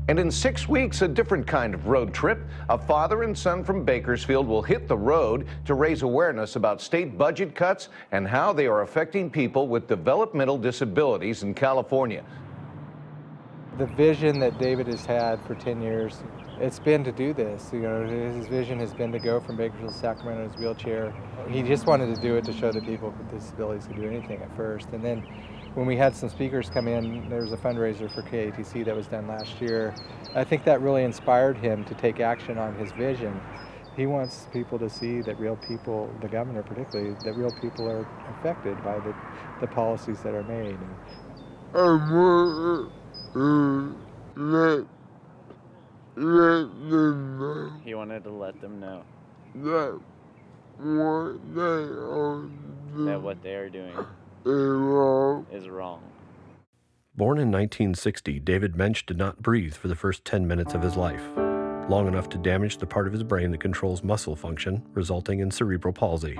And in 6 weeks, a different kind of road trip. A father and son from Bakersfield will hit the road to raise awareness about state budget cuts and how they are affecting people with developmental disabilities in California. The vision that David has had for 10 years, it's been to do this. You know, his vision has been to go from Bakersfield to Sacramento in his wheelchair. He just wanted to do it to show that people with disabilities could do anything at first. And then when we had some speakers come in, there was a fundraiser for KATC that was done last year. I think that really inspired him to take action on his vision. He wants people to see that real people, the governor particularly, that real people are affected by the policies that are made. Let them know. He wanted to let them know that what they are doing is wrong. Born in 1960, David Mensch did not breathe for the first 10 minutes of his life, long enough to damage the part of his brain that controls muscle function, resulting in cerebral palsy.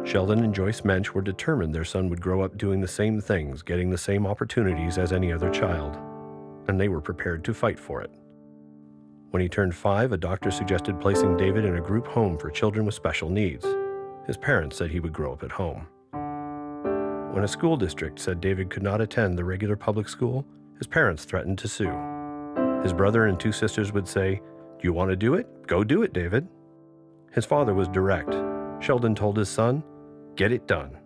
Sheldon and Joyce Mensch were determined their son would grow up doing the same things, getting the same opportunities as any other child, and they were prepared to fight for it. When he turned 5, a doctor suggested placing David in a group home for children with special needs. His parents said he would grow up at home. When a school district said David could not attend the regular public school, his parents threatened to sue. His brother and 2 sisters would say, "Do you want to do it? Go do it, David." His father was direct. Sheldon told his son, "Get it done.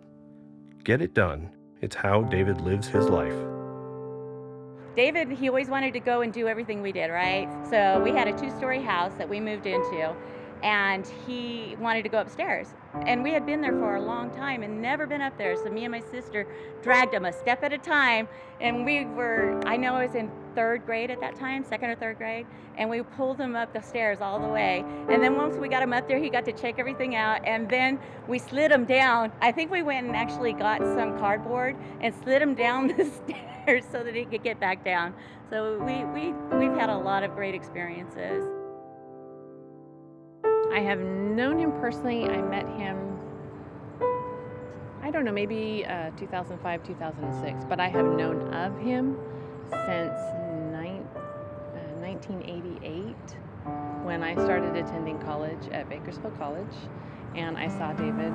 Get it done. It's how David lives his life." David, he always wanted to go and do everything we did, right? So we had a 2-story house that we moved into, and he wanted to go upstairs. And we had been there for a long time and never been up there. So me and my sister dragged him a step at a time. And I know I was in 3rd grade at that time, 2nd or 3rd grade, and we pulled him up the stairs all the way. And then once we got him up there, he got to check everything out, and then we slid him down. I think we went and actually got some cardboard and slid him down the stairs so that he could get back down. So we've had a lot of great experiences. I have known him personally. I met him, I don't know, maybe 2005, 2006, but I have known of him since 1988 when I started attending college at Bakersfield College, and I saw David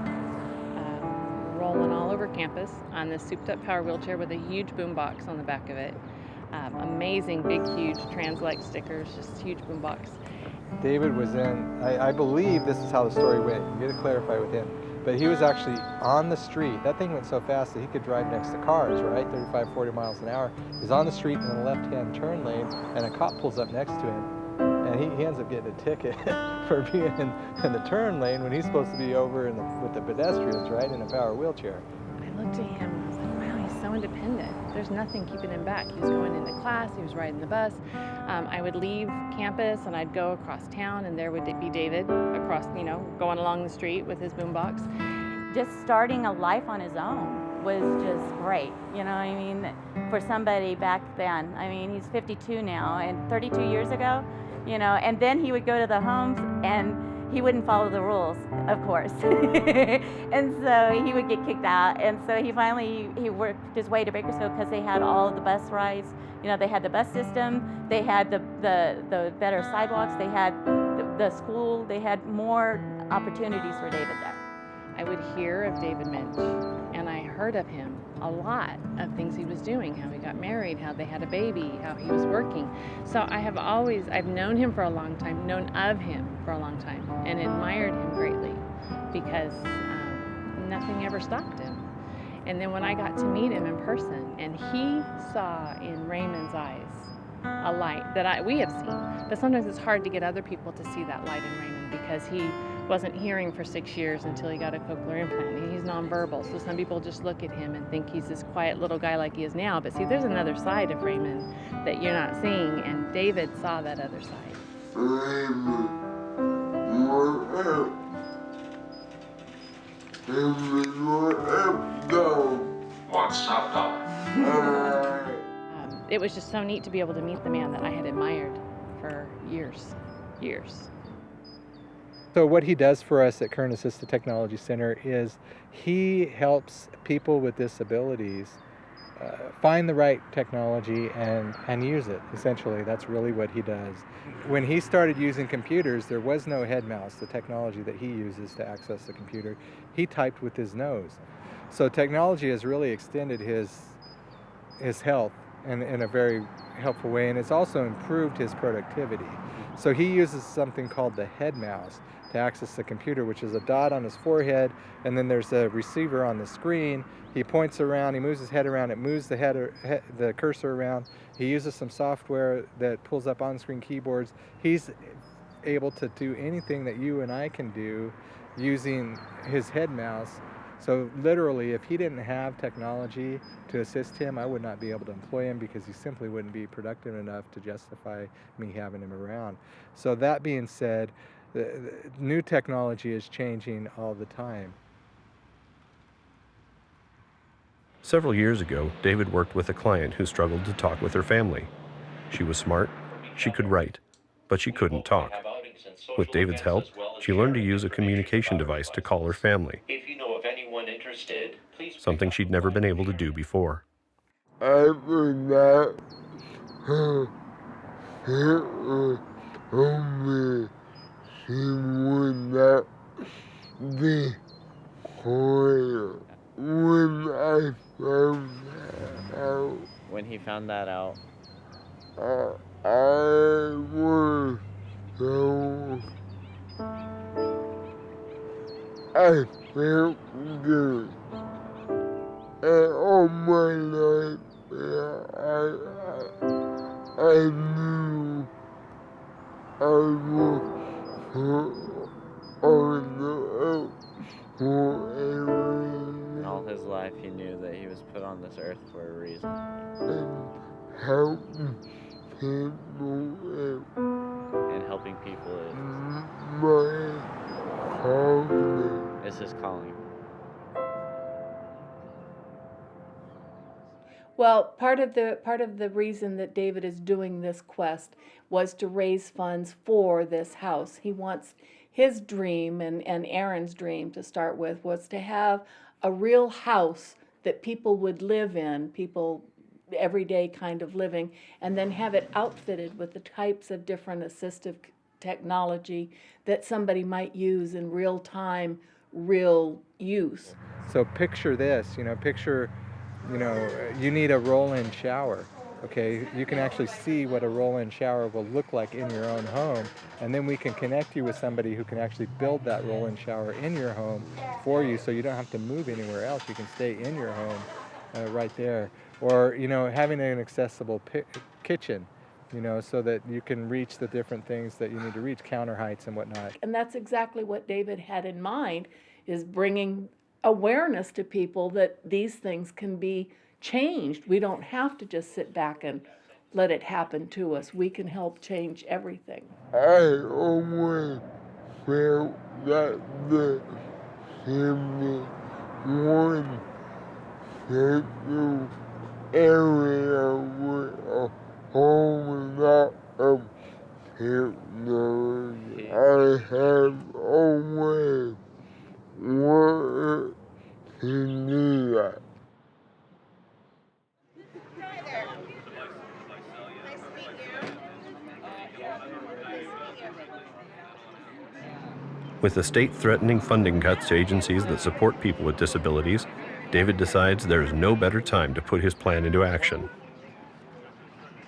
rolling all over campus on this souped-up power wheelchair with a huge boom box on the back of it. Amazing, big, huge Trans-like stickers, just huge boom box. David was in, I believe this is how the story went, you gotta clarify with him, but he was actually on the street. That thing went so fast that he could drive next to cars, right? 35, 40 miles an hour. He's on the street in the left-hand turn lane, and a cop pulls up next to him, and he ends up getting a ticket for being in the turn lane when he's supposed to be over with the pedestrians, right, in a power wheelchair. I looked at him and I was like, wow, he's so independent. There's nothing keeping him back. He was going into class, he was riding the bus. I would leave campus and I'd go across town, and there would be David across, going along the street with his boombox. Just starting a life on his own was just great. For somebody back then. He's 52 now, and 32 years ago, and then he would go to the homes and he wouldn't follow the rules, of course. And so he would get kicked out. And so he worked his way to Bakersfield because they had all of the bus rides. They had the bus system, they had the better sidewalks, they had the school, they had more opportunities for David there. I would hear of David Minch, and I heard of him a lot, of things he was doing, how he got married, how they had a baby, how he was working. So I've known him for a long time, known of him for a long time, and admired him greatly because nothing ever stopped him. And then when I got to meet him in person, and he saw in Raymond's eyes a light that we have seen, but sometimes it's hard to get other people to see that light in Raymond because he wasn't hearing for 6 years until he got a cochlear implant. He's nonverbal, so some people just look at him and think he's this quiet little guy like he is now. But see, there's another side of Raymond that you're not seeing, and David saw that other side. Raymond, you're up. Raymond, you're up, though. What's up, though? It was just so neat to be able to meet the man that I had admired for years. So what he does for us at Current Assistive Technology Center is he helps people with disabilities find the right technology and use it. Essentially, that's really what he does. When he started using computers, there was no head mouse, the technology that he uses to access the computer. He typed with his nose. So technology has really extended his health in a very helpful way, and it's also improved his productivity. So he uses something called the head mouse to access the computer, which is a dot on his forehead, and then there's a receiver on the screen. He points around, he moves his head around, it moves the cursor around. He uses some software that pulls up on-screen keyboards. He's able to do anything that you and I can do using his head mouse. So literally, if he didn't have technology to assist him, I would not be able to employ him because he simply wouldn't be productive enough to justify me having him around. So that being said, the new technology is changing all the time. Several years ago, David worked with a client who struggled to talk with her family. She was smart, she could write, but she couldn't talk. With David's help, she learned to use a communication device to call her family, something she'd never been able to do before. I would not hit on me. She would not be quiet when I found that out. When he found that out, I was so... I felt good. And all my life, I knew I was on the up for a reason. all his life he knew that he was put on this earth for a reason. And helping people is my calling. It's his calling. Well, part of the reason that David is doing this quest was to raise funds for this house. He wants his dream and Aaron's dream to start with was to have a real house that people would live in, everyday kind of living, and then have it outfitted with the types of different assistive technology that somebody might use in real time, real use. So picture this, you need a roll-in shower, okay? You can actually see what a roll-in shower will look like in your own home, and then we can connect you with somebody who can actually build that roll-in shower in your home for you so you don't have to move anywhere else. You can stay in your home right there. Or, having an accessible kitchen, so that you can reach the different things that you need to reach, counter heights and whatnot. And that's exactly what David had in mind, is bringing awareness to people that these things can be changed. We don't have to just sit back and let it happen to us. We can help change everything. I always felt that the family one central area with a whole lot of technology. I have always wanted to do that. With the state threatening funding cuts to agencies that support people with disabilities, David decides there is no better time to put his plan into action.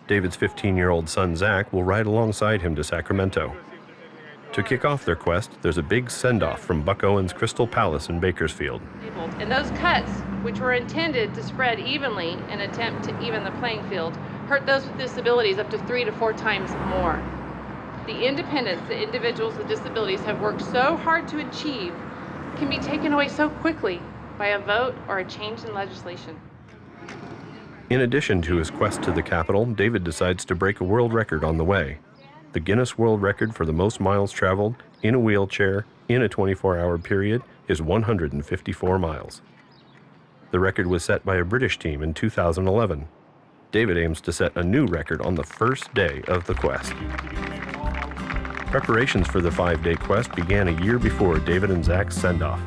David's 15-year-old son, Zach, will ride alongside him to Sacramento. To kick off their quest, there's a big send-off from Buck Owens Crystal Palace in Bakersfield. And those cuts, which were intended to spread evenly in an attempt to even the playing field, hurt those with disabilities up to 3 to 4 times more. The independence that individuals with disabilities have worked so hard to achieve can be taken away so quickly by a vote or a change in legislation. In addition to his quest to the Capitol, David decides to break a world record on the way. The Guinness World Record for the most miles traveled in a wheelchair in a 24-hour period is 154 miles. The record was set by a British team in 2011. David aims to set a new record on the first day of the quest. Preparations for the 5-day quest began a year before David and Zach's send-off.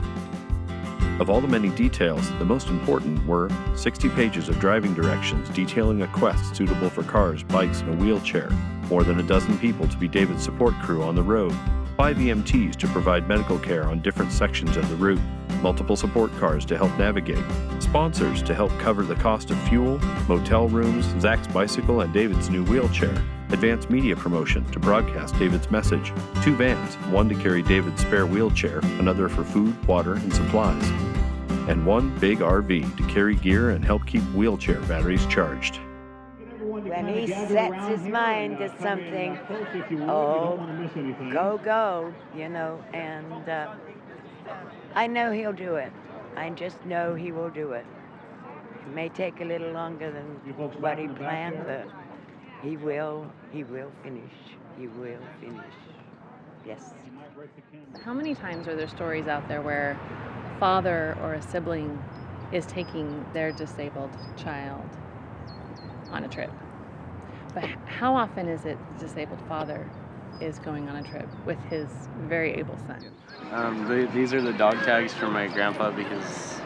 Of all the many details, the most important were 60 pages of driving directions detailing a quest suitable for cars, bikes, and a wheelchair, more than a dozen people to be David's support crew on the road, 5 EMTs to provide medical care on different sections of the route, multiple support cars to help navigate, sponsors to help cover the cost of fuel, motel rooms, Zach's bicycle, and David's new wheelchair, advanced media promotion to broadcast David's message, 2 vans, one to carry David's spare wheelchair, another for food, water, and supplies, and 1 big RV to carry gear and help keep wheelchair batteries charged. When he sets his mind to something, oh, go, you know, and I know he'll do it. I just know he will do it. It may take a little longer than what he planned, but he will finish. He will finish. Yes. How many times are there stories out there where a father or a sibling is taking their disabled child on a trip? But how often is it the disabled father is going on a trip with his very able son? These are the dog tags for my grandpa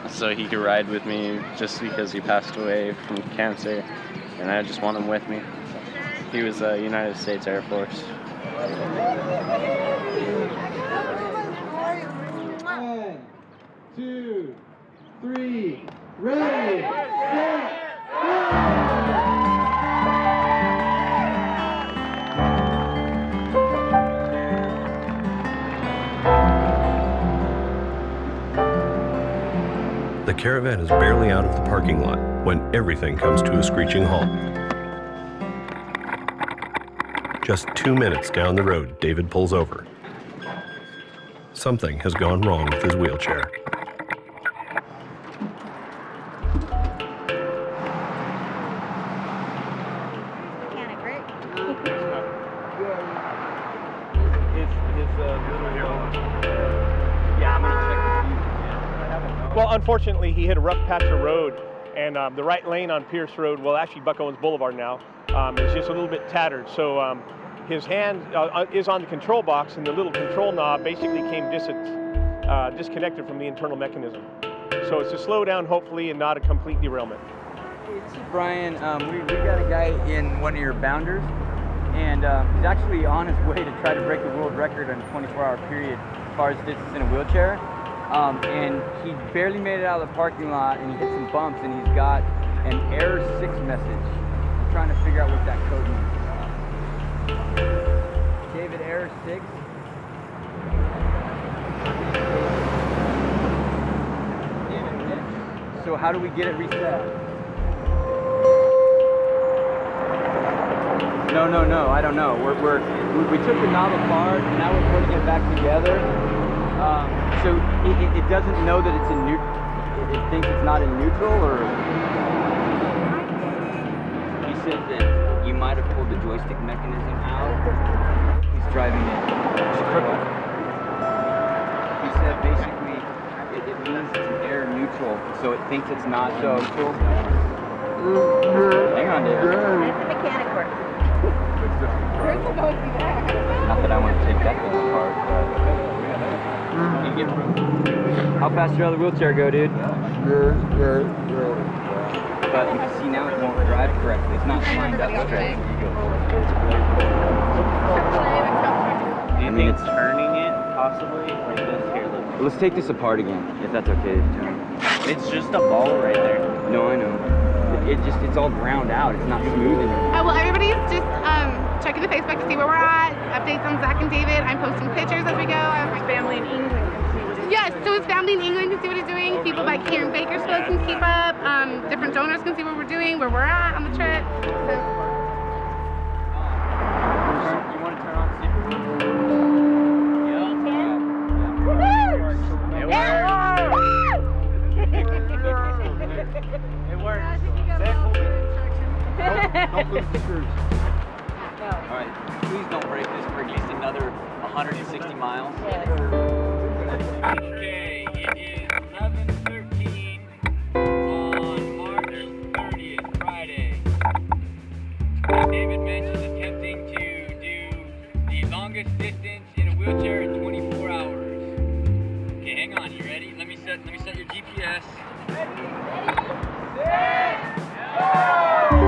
so he could ride with me just because he passed away from cancer, and I just want him with me. He was United States Air Force. 1, 2, 3, ready, set, go! The caravan is barely out of the parking lot when everything comes to a screeching halt. Just 2 minutes down the road, David pulls over. Something has gone wrong with his wheelchair. Well, unfortunately, he hit a rough patch of road, and the right lane on Pierce Road, well, actually Buck Owens Boulevard now, is just a little bit tattered. So his hand is on the control box, and the little control knob basically came disconnected from the internal mechanism. So it's a slow down, hopefully, and not a complete derailment. This is Brian. We got a guy in one of your bounders, and he's actually on his way to try to break the world record in a 24-hour period as far as distance in a wheelchair. And he barely made it out of the parking lot, and he hit some bumps, and he's got an error 6 message. I'm trying to figure out what that code means. David, error 6. So how do we get it reset? No, I don't know. We took the knob apart, and now we're putting it back together. So it doesn't know that it's in neutral. It thinks it's not in neutral, or? He said that you might joystick mechanism out. He's driving it. It's crippled. He said basically it means it's an air neutral, so it thinks it's not neutral. Hang on, David. That's the mechanic work. Not that I want to take that thing apart, but you get proof. How fast did your other wheelchair go, dude? But you can see now it won't drive correctly. It's not lined up straight. Do you think it's turning it, possibly? Like this here, look. Let's take this apart again, if that's okay. It's just a ball right there. No, I know. It's all ground out. It's not smooth anymore. Well, everybody's just checking the Facebook to see where we're at. Updates on Zach and David. I'm posting pictures as we go. His family in England can see what he's Yes, so his family in England can see what he's doing. People back here in Bakersfield can keep up. Different donors can see what we're doing, where we're at on the trip. So. You want to turn on the It works. Don't lose the screws. All right, please don't break this for at least another 160 miles. Okay, it is 11:13 on March 30th, Friday. David mentioned attempting to do the longest distance in a wheelchair in 24 hours. Okay, hang on, you ready? Let me set your GPS. Ready, set, go!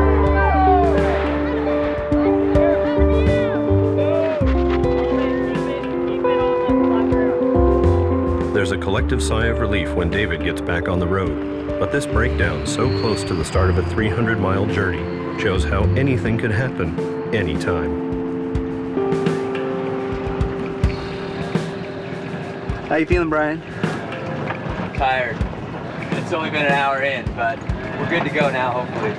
There's a collective sigh of relief when David gets back on the road, but this breakdown so close to the start of a 300-mile journey shows how anything could happen anytime. How you feeling, Brian? I'm tired. It's only been an hour in, but we're good to go now, hopefully.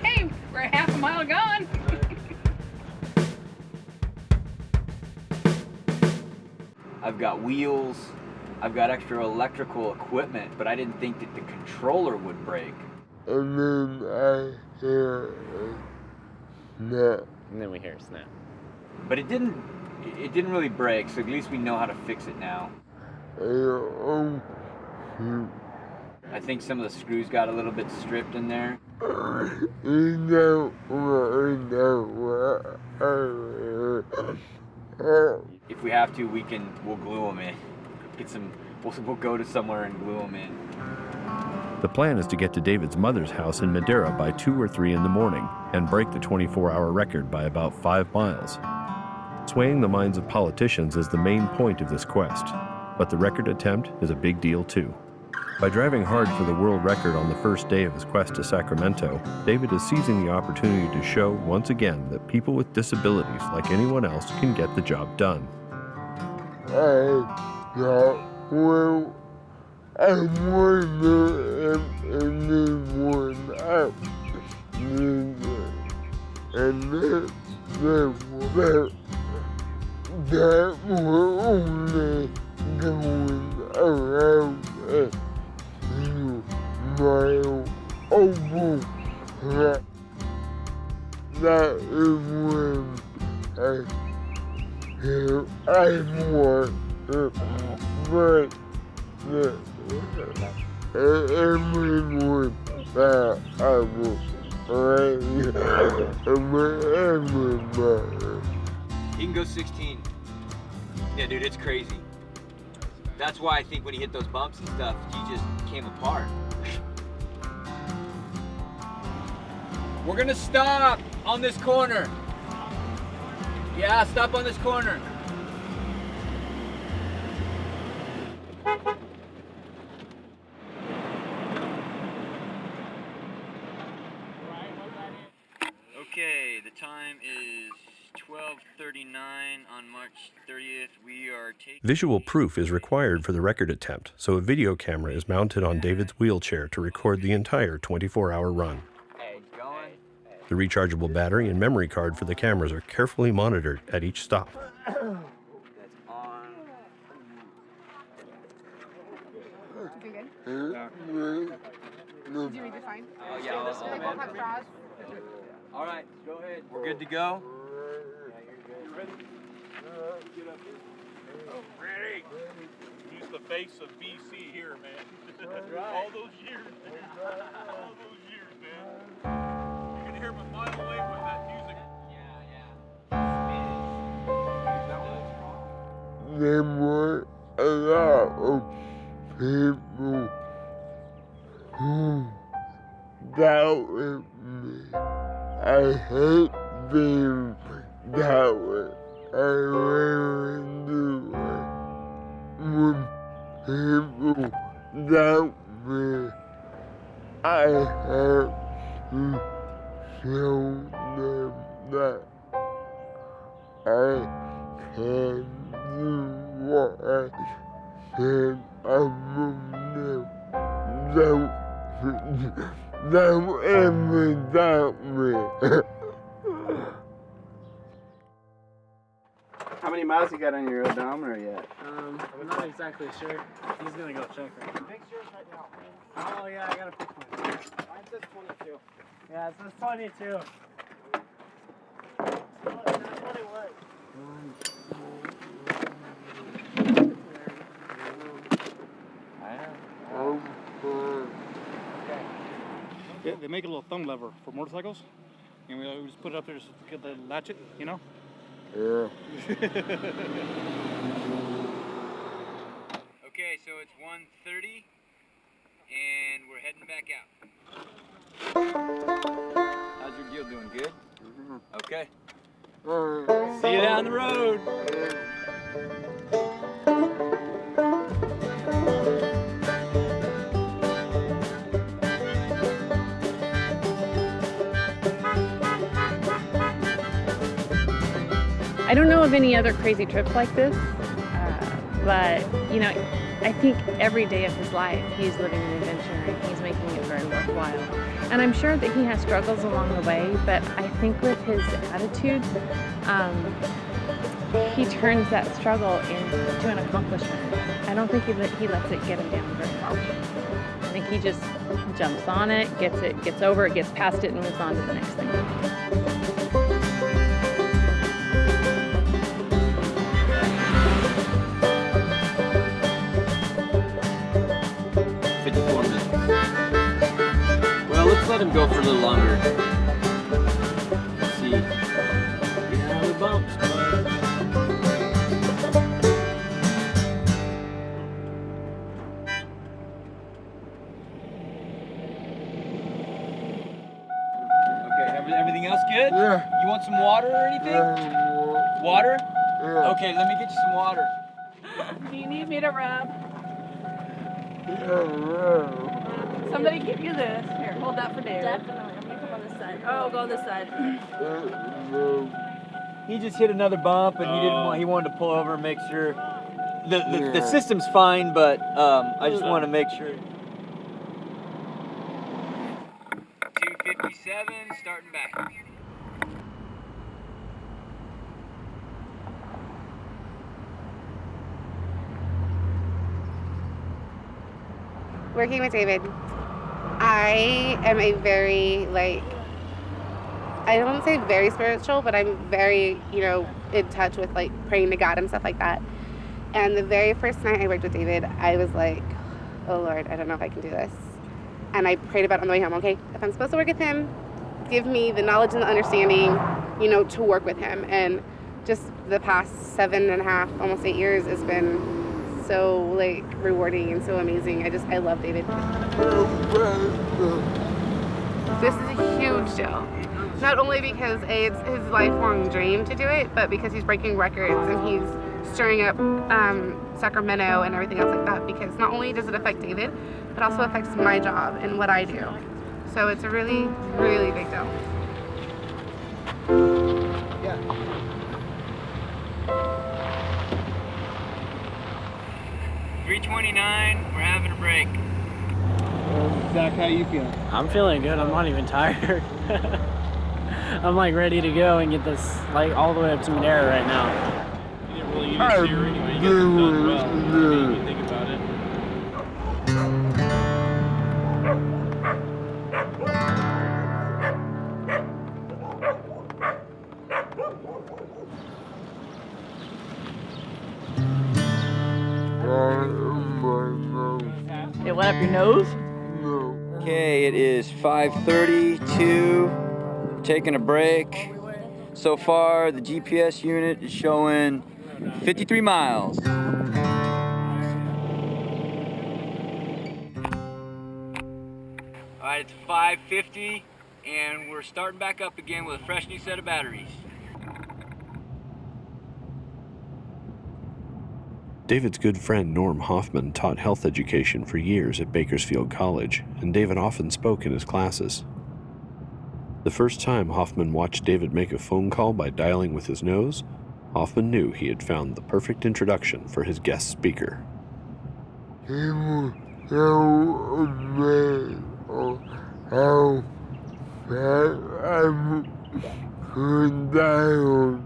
Hey, we're half a mile gone. I've got wheels, I've got extra electrical equipment, but I didn't think that the controller would break. And then I hear a snap. And then we hear a snap. But it didn't really break, so at least we know how to fix it now. Oh, shoot. I think some of the screws got a little bit stripped in there. If we have to, we'll glue them in. We'll go to somewhere and glue them in. The plan is to get to David's mother's house in Madera by 2 or 3 in the morning and break the 24-hour record by about 5 miles. Swaying the minds of politicians is the main point of this quest, but the record attempt is a big deal too. By driving hard for the world record on the first day of his quest to Sacramento, David is seizing the opportunity to show once again that people with disabilities, like anyone else, can get the job done. I wonder if anyone else needs it. And that we're only going around a few miles over. That is when I want to break everyone that I will everybody. He can go 16. Yeah, dude, it's crazy. That's why I think when he hit those bumps and stuff, he just came apart. We're gonna stop on this corner. Yeah, stop on this corner. Okay, the time is 12:39 on March 30th. We are taking... Visual proof is required for the record attempt, so a video camera is mounted on David's wheelchair to record the entire 24-hour run. The rechargeable battery and memory card for the cameras are carefully monitored at each stop. That's on. Did you read the sign? Oh, yeah. All right, go ahead. We're good to go. You ready? Get up here. Oh, ready. He's the face of BC here, man. All those years, man. All those years, man. You can hear him a mile away with that music. There were a lot of people who doubted me. I hate being doubted. I really do. When people doubt me, I have to show them that I can do what I said I would do. Don't ever doubt me. How many miles you got on your odometer yet? I'm not exactly sure. He's gonna go check right now. Fix yours right now. Oh yeah, I gotta fix mine. Mine says 22. Yeah, it says 22. That's what it was. Yeah, they make a little thumb lever for motorcycles, and we just put it up there just to get the latch it, you know? Yeah. Okay, so it's 1:30, and we're heading back out. How's your deal doing? Good? Okay. See you down the road. I don't know of any other crazy trips like this, but you know, I think every day of his life he's living an adventure and he's making it very worthwhile. And I'm sure that he has struggles along the way, but I think with his attitude, he turns that struggle into an accomplishment. I don't think he lets it get him down very much. I think he just jumps on it, gets over it, gets past it, and moves on to the next thing. Well, let's let him go for a little longer. Let's see. Get out of the bumps, bud. Okay, everything else good? Yeah. You want some water or anything? Water? Yeah. Okay, let me get you some water. Do you need me to rub? Yeah. Somebody give you this. Here, hold that for David. Definitely. I'm gonna come on this side. Oh, go on this side. He just hit another bump, and he wanted to pull over and make sure. The system's fine, but I just want to make sure. 2:57, starting back. Working with David, I am a very, I don't say very spiritual, but I'm very, in touch with, praying to God and stuff like that. And the very first night I worked with David, I was like, oh, Lord, I don't know if I can do this. And I prayed about it on the way home. Okay, if I'm supposed to work with him, give me the knowledge and the understanding, to work with him. And just the past 7.5, almost 8 years has been so rewarding and so amazing. I love David. This is a huge deal. Not only because it's his lifelong dream to do it, but because he's breaking records and he's stirring up Sacramento and everything else like that, because not only does it affect David, but also affects my job and what I do. So it's a really, really big deal. Yeah. 3:29, we're having a break. Zach, how you feeling? I'm feeling good. I'm not even tired. I'm ready to go and get this all the way up to Madera right now. You didn't really use steer anyway. You guys have done well. What do you think about it? it went up your nose? Okay, it is 5:32. Taking a break. So far, the GPS unit is showing 53 miles. All right, it's 5:50, and we're starting back up again with a fresh new set of batteries. David's good friend Norm Hoffman taught health education for years at Bakersfield College, and David often spoke in his classes. The first time Hoffman watched David make a phone call by dialing with his nose, Hoffman knew he had found the perfect introduction for his guest speaker. How fast I could dial.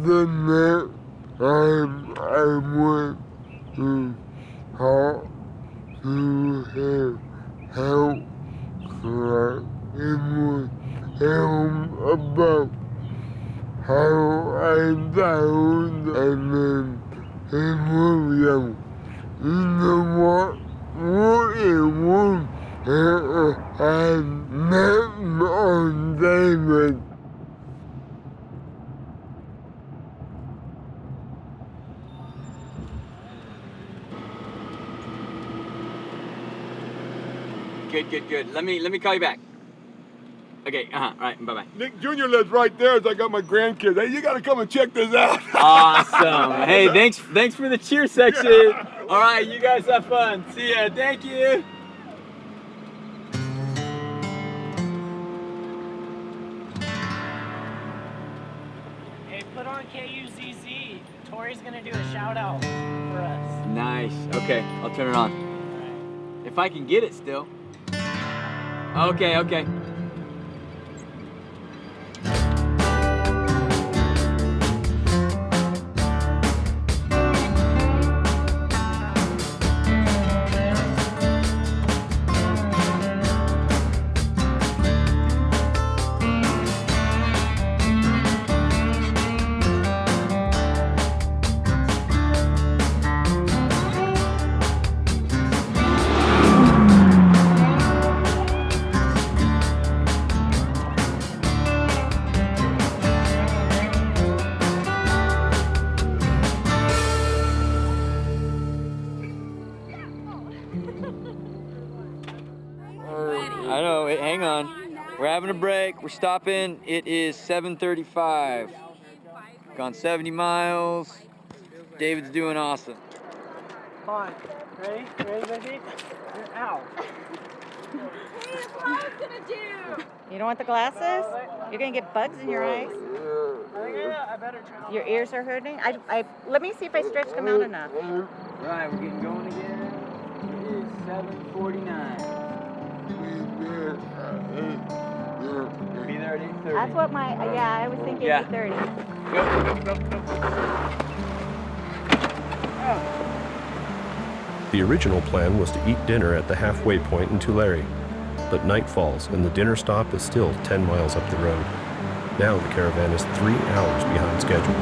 The next time I went to talk to him, help club, it was him about how I dialed, and then it was young. You know what it was? I met on David. Good. Let me call you back. Okay, all right, bye-bye. Nick Jr. lives right there as I got my grandkids. Hey, you gotta come and check this out. Awesome. Hey, thanks for the cheer section. Yeah. All right, you guys have fun. See ya. Thank you. Hey, put on KUZZ. Tori's gonna do a shout out for us. Nice. Okay, I'll turn it on. If I can get it still. Okay. I know, hang on. We're having a break, we're stopping. It is 7:35. Gone 70 miles. David's doing awesome. Come on. Ready, baby? Ow. Hey, that's what I was gonna do. You don't want the glasses? You're gonna get bugs in your eyes. I better try. Your ears are hurting? Let me see if I stretched them out enough. Right, we're getting going again. It is 7:49. Be there at 8:30. That's what I was thinking 8:30. Go. The original plan was to eat dinner at the halfway point in Tulare, but night falls and the dinner stop is still 10 miles up the road. Now the caravan is 3 hours behind schedule.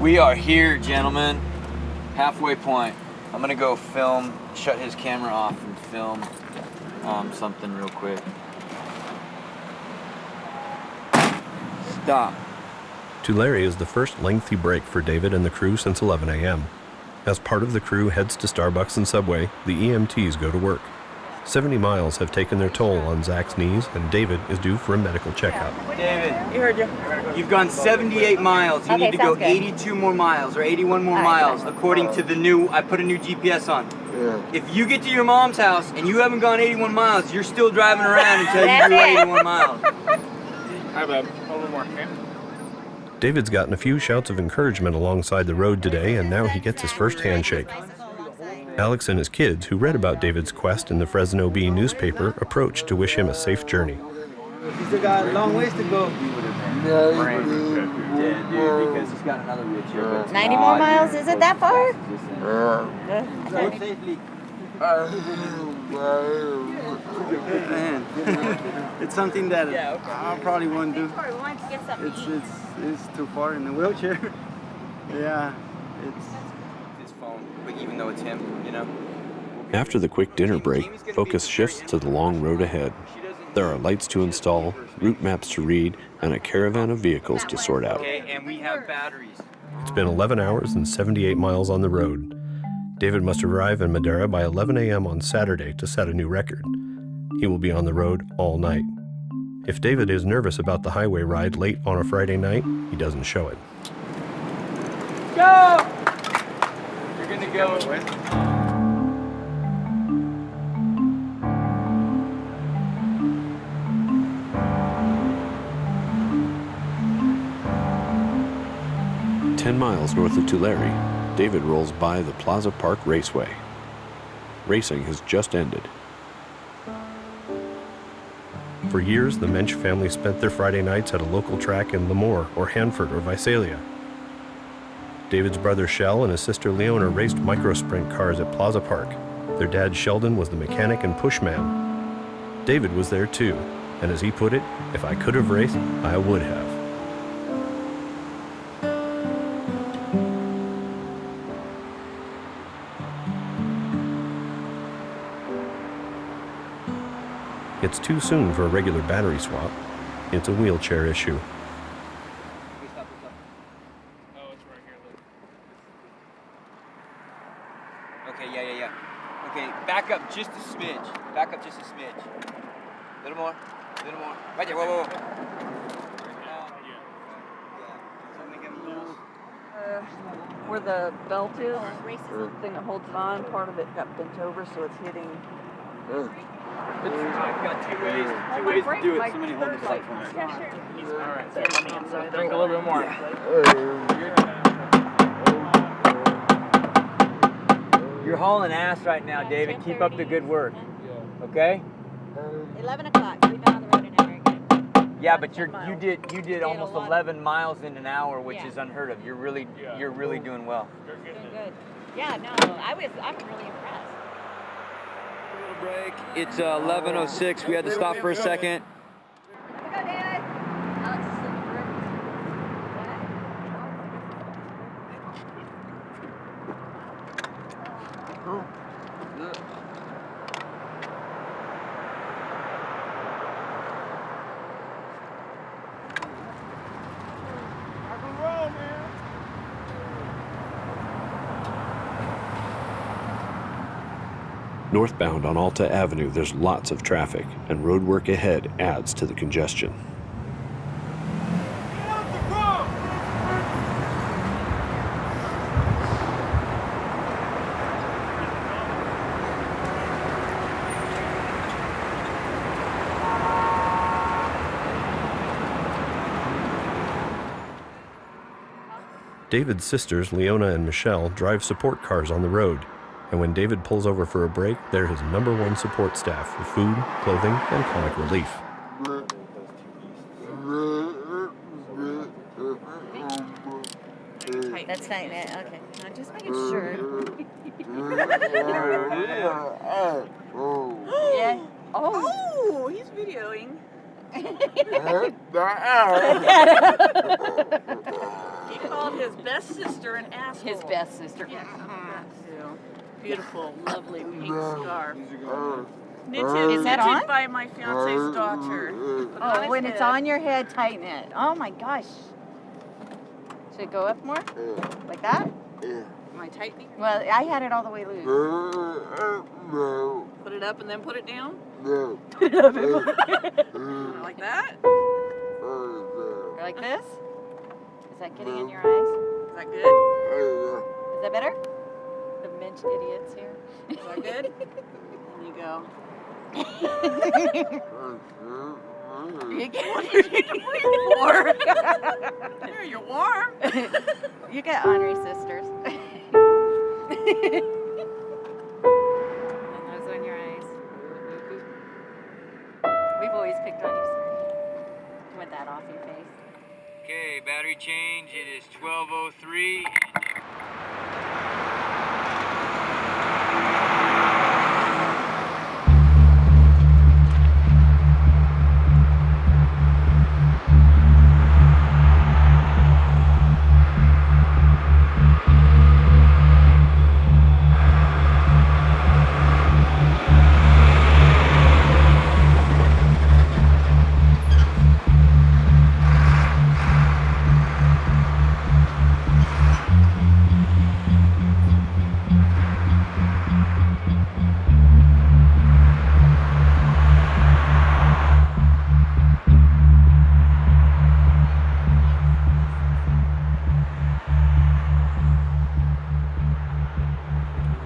We are here, gentlemen. Halfway point. I'm gonna go shut his camera off and film something real quick. Stop. Tulare is the first lengthy break for David and the crew since 11 a.m. As part of the crew heads to Starbucks and Subway, the EMTs go to work. 70 miles have taken their toll on Zach's knees, and David is due for a medical checkup. David, You heard you. you've gone 78 miles. You Okay, need to go sounds good. 82 more miles or 81 more miles according to I put a new GPS on. Yeah. If you get to your mom's house and you haven't gone 81 miles, you're still driving around until you do 81 miles. Hi, bub. A little more, okay? David's gotten a few shouts of encouragement alongside the road today, and now he gets his first handshake. Alex and his kids, who read about David's quest in the Fresno Bee newspaper, approached to wish him a safe journey. You still got a long ways to go. Yeah. Yeah, dude, because he's got another wheelchair. But it's 90 more not miles? even Is it close that to far? fast as this thing. Go safely. Man, it's something that I probably won't do. It's too far in the wheelchair. Yeah, it's his phone, but even though it's him, you know. After the quick dinner break, focus shifts to the long road ahead. There are lights to install, route maps to read, and a caravan of vehicles to sort out. Okay, and we have batteries. It's been 11 hours and 78 miles on the road. David must arrive in Madera by 11 a.m. on Saturday to set a new record. He will be on the road all night. If David is nervous about the highway ride late on a Friday night, he doesn't show it. Go! You're gonna go. 10 miles north of Tulare, David rolls by the Plaza Park Raceway. Racing has just ended. For years, the Mensch family spent their Friday nights at a local track in Lemoore or Hanford or Visalia. David's brother Shell and his sister Leona raced micro-sprint cars at Plaza Park. Their dad Sheldon was the mechanic and pushman. David was there too, and as he put it, if I could have raced, I would have. It's too soon for a regular battery swap. It's a wheelchair issue. Okay, yeah. Okay, back up just a smidge. Back up just a smidge. A little more. Right there, whoa. Where the belt is, the thing that holds it on, part of it got bent over, so it's hitting. I've got two ways to do it. Somebody hold this up for me. Yeah, sure. All right, so drink a little bit more. You're hauling ass right now, David. Keep up the good work. Okay? 11 o'clock. We've been on the road an hour again. Yeah, but you did almost 11 miles in an hour, which is unheard of. You're really doing well. Doing good. Yeah, no, I'm really impressed. Break. It's 11:06. We had to stop for a second. Here we go, Dad. Alex is in the room. Northbound on Alta Avenue, there's lots of traffic, and road work ahead adds to the congestion. David's sisters, Leona and Michelle, drive support cars on the road. And when David pulls over for a break, they're his #1 support staff for food, clothing, and comic relief. That's tight, okay. I'm just making sure. Yeah. Oh, he's videoing. He called his best sister an asshole. His best sister. Yeah. Beautiful, lovely pink scarf. Is that on? Knitted by my fiance's daughter. Oh, when it's on your head, tighten it. Oh my gosh. Should it go up more? Like that? Am I tightening? Well, I had it all the way loose. Put it up and then put it down? Put it up and put it down. Like that? Or like this? Is that getting in your eyes? Is that good? Is that better? The Mensch idiots here. Is that good? There you go. You get warm. There, you're warm. You got ornery sisters. And those on your eyes. We've always picked on you, sir. With that off your face. Okay, battery change. It is 12:03.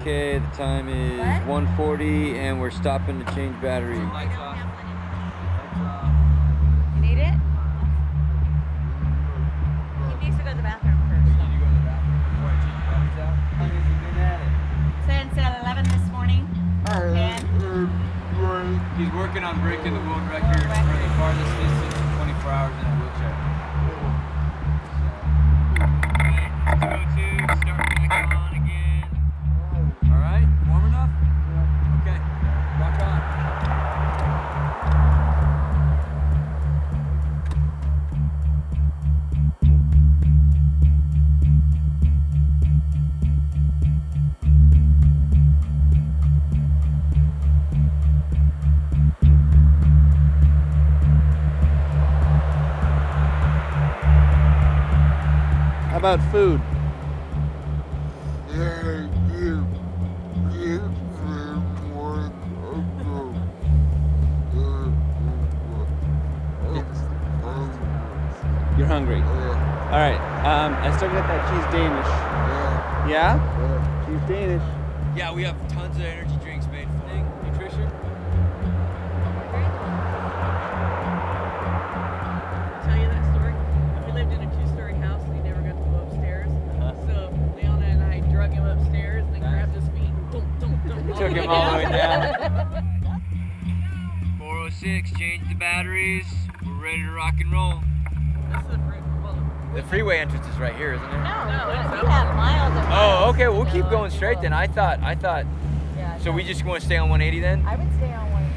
Okay, the time is 1:40 and we're stopping to change battery. You need it? He needs to go to the bathroom first. You need to go to the bathroom before I change batteries out? How long has he been at it? Since 11 this morning. 10. He's working on breaking the world record for the farthest distance in 24 hours in a wheelchair. Start back on again. All right, warm enough? Okay, rock on. How about food? You're hungry. All right. I still got that cheese Danish. Yeah? Cheese Danish. Yeah, we have tons of energy drinks made for nutrition. Tell you that story? We lived in a 2-story house and he never got to go upstairs. So Leona and I drug him upstairs and then grabbed his feet. Boom, boom, boom. Took him all the way down. 4:06, change the batteries. We're ready to rock and roll. The freeway entrance is right here, isn't it? No, we have miles and miles. Oh, okay. We'll keep going straight then. I thought. Yeah, So we just want to stay on 180 then? I would stay on 180.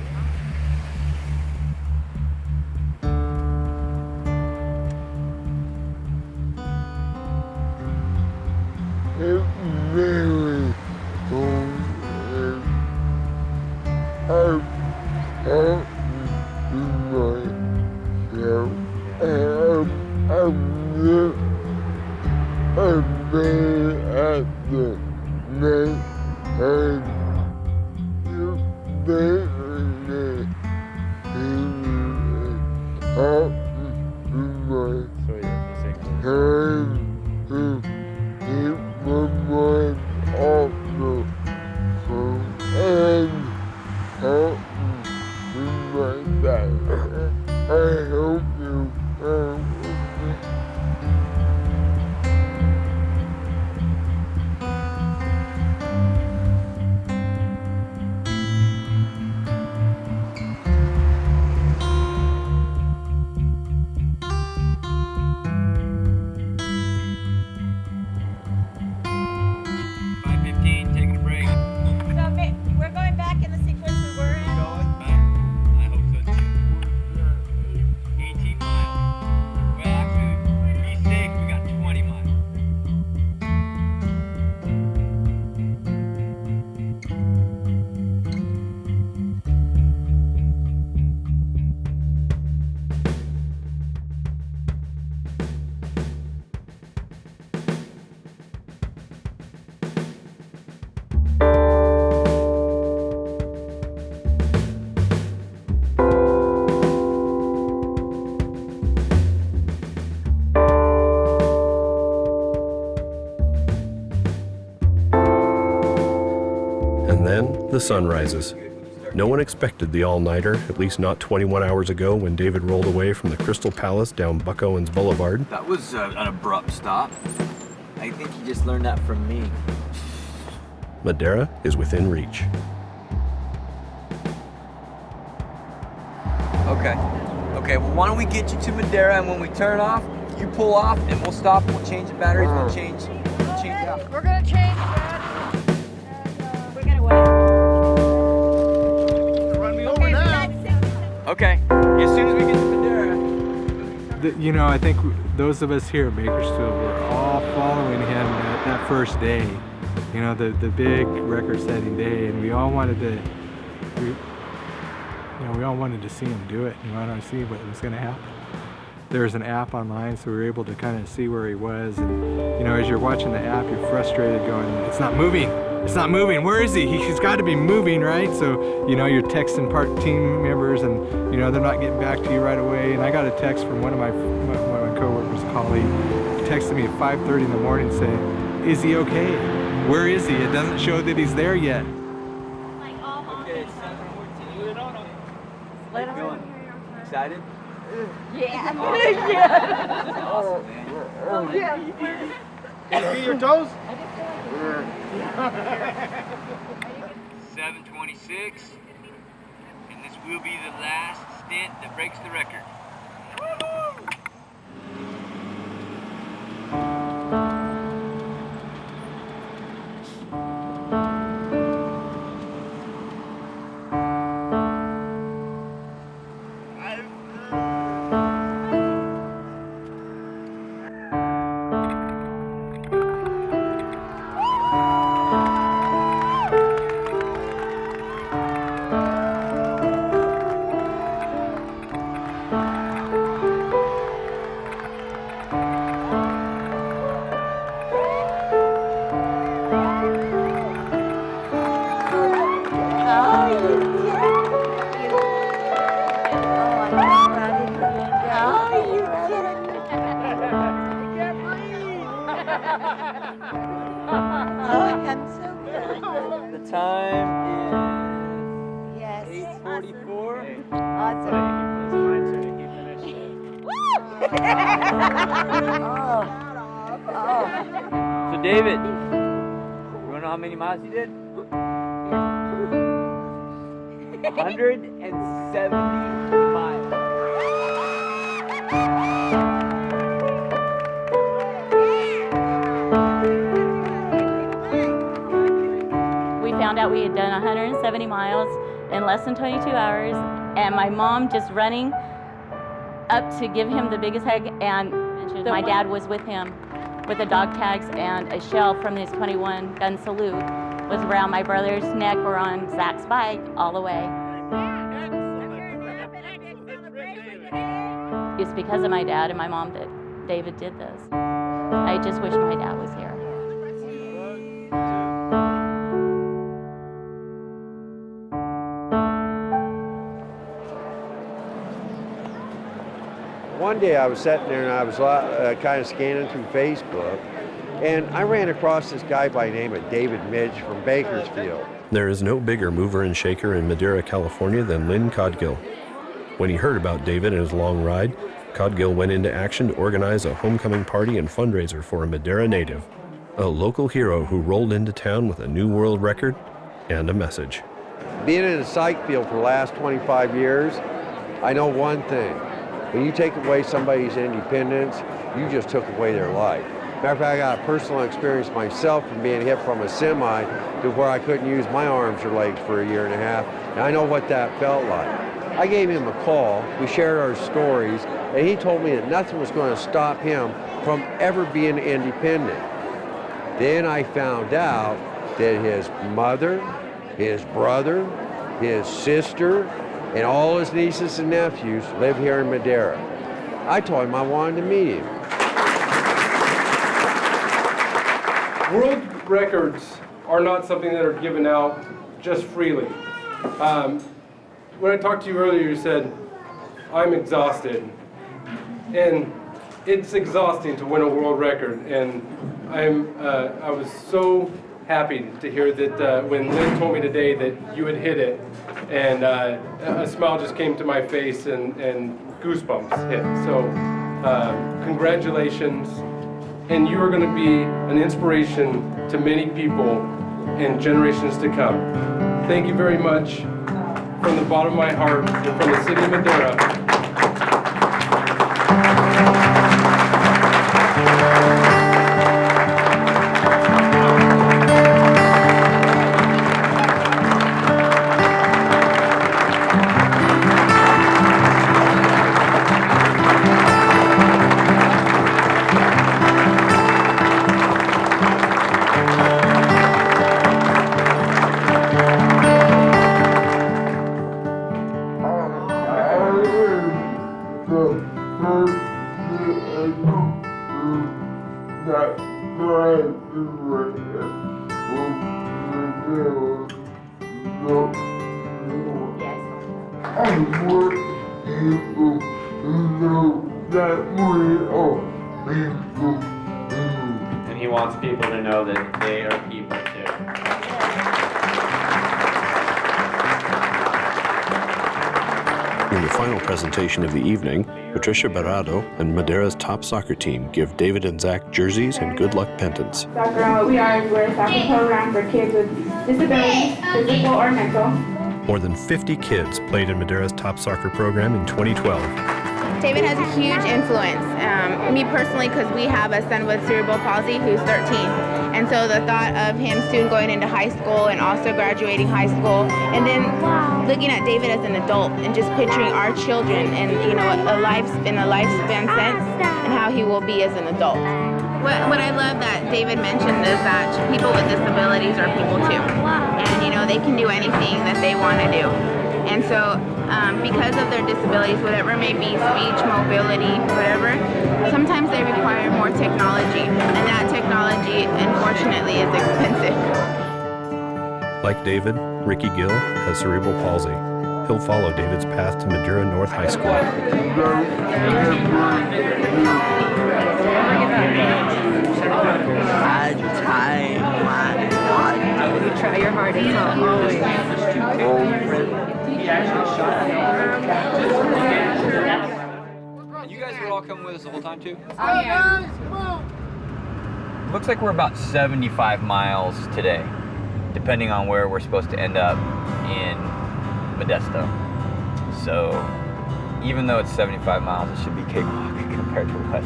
The sun rises. No one expected the all-nighter, at least not 21 hours ago when David rolled away from the Crystal Palace down Buck Owens Boulevard. That was an abrupt stop. I think he just learned that from me. Madera is within reach. Okay, well, why don't we get you to Madera, and when we turn off, You pull off, and we'll stop. We'll change the batteries. We'll change out. We're gonna change, Dad. We're gonna wait. Run me over now. Okay. As soon as we get to Madera. You know, I think those of us here at Bakersfield were all following him that first day. You know, the big record-setting day, and we all wanted to. We all wanted to see him do it. We wanted to see what was going to happen. There was an app online, so we were able to kind of see where he was. And you know, as you're watching the app, you're frustrated, going, "It's not moving. It's not moving. Where is he? He's got to be moving, right?" So you know, you're texting team members, and you know they're not getting back to you right away. And I got a text from one of my coworkers, a colleague, texted me at 5:30 in the morning saying, "Is he okay? Where is he? It doesn't show that he's there yet." Okay, 7:14. How you feeling? Excited? Yeah. Awesome. Yeah. Awesome, man. Oh, yeah. Can you feel your toes? 7:26, and this will be the last stint that breaks the record. The time Yes. is 8:44. Awesome. So David, you wanna know how many miles you did? 170 miles. We found out we had done 170 miles in less than 22 hours, and my mom just running up to give him the biggest hug, and my dad was with him with the dog tags, and a shell from his 21 gun salute was around my brother's neck or on Zach's bike all the way. It's because of my dad and my mom that David did this. I just wish my dad was here. One day I was sitting there and I was kind of scanning through Facebook, and I ran across this guy by the name of David Midge from Bakersfield. There is no bigger mover and shaker in Madera, California than Lynn Codgill. When he heard about David and his long ride, Codgill went into action to organize a homecoming party and fundraiser for a Madera native, a local hero who rolled into town with a new world record and a message. Being in the psych field for the last 25 years, I know one thing. When you take away somebody's independence, you just took away their life. Matter of fact, I got a personal experience myself from being hit from a semi to where I couldn't use my arms or legs for a year and a half, and I know what that felt like. I gave him a call, we shared our stories, and he told me that nothing was going to stop him from ever being independent. Then I found out that his mother, his brother, his sister, and all his nieces and nephews live here in Madera. I told him I wanted to meet him. World records are not something that are given out just freely. When I talked to you earlier, you said, I'm exhausted. And it's exhausting to win a world record. And I was so happy to hear that when Lynn told me today that you had hit it, and a smile just came to my face and goosebumps hit. So congratulations, and you are going to be an inspiration to many people in generations to come. Thank you very much from the bottom of my heart and from the city of Madera. And he wants people to know that they are people too. In the final presentation of the evening, Patricia Barrado and Madera's top soccer team give David and Zach jerseys and good luck pendants. We're a soccer program for kids with disabilities, physical or mental. More than 50 kids played in Madera's top soccer program in 2012. David has a huge influence. Me personally, because we have a son with cerebral palsy who's 13. And so the thought of him soon going into high school and also graduating high school, and then looking at David as an adult and just picturing our children and, you know, a lifespan sense and how he will be as an adult. What I love that David mentioned is that people with disabilities are people too. And, you know, they can do anything that they want to do. And so because of their disabilities, whatever it may be, speech, mobility, whatever, sometimes they require more technology. And that technology, unfortunately, is expensive. Like David, Ricky Gill has cerebral palsy. He'll follow David's path to Madera North High School. You try your hardest, always. You guys were all coming with us the whole time too? Oh, yeah. Looks like we're about 75 miles today, depending on where we're supposed to end up in Modesto. So even though it's 75 miles, it should be cakewalk compared to what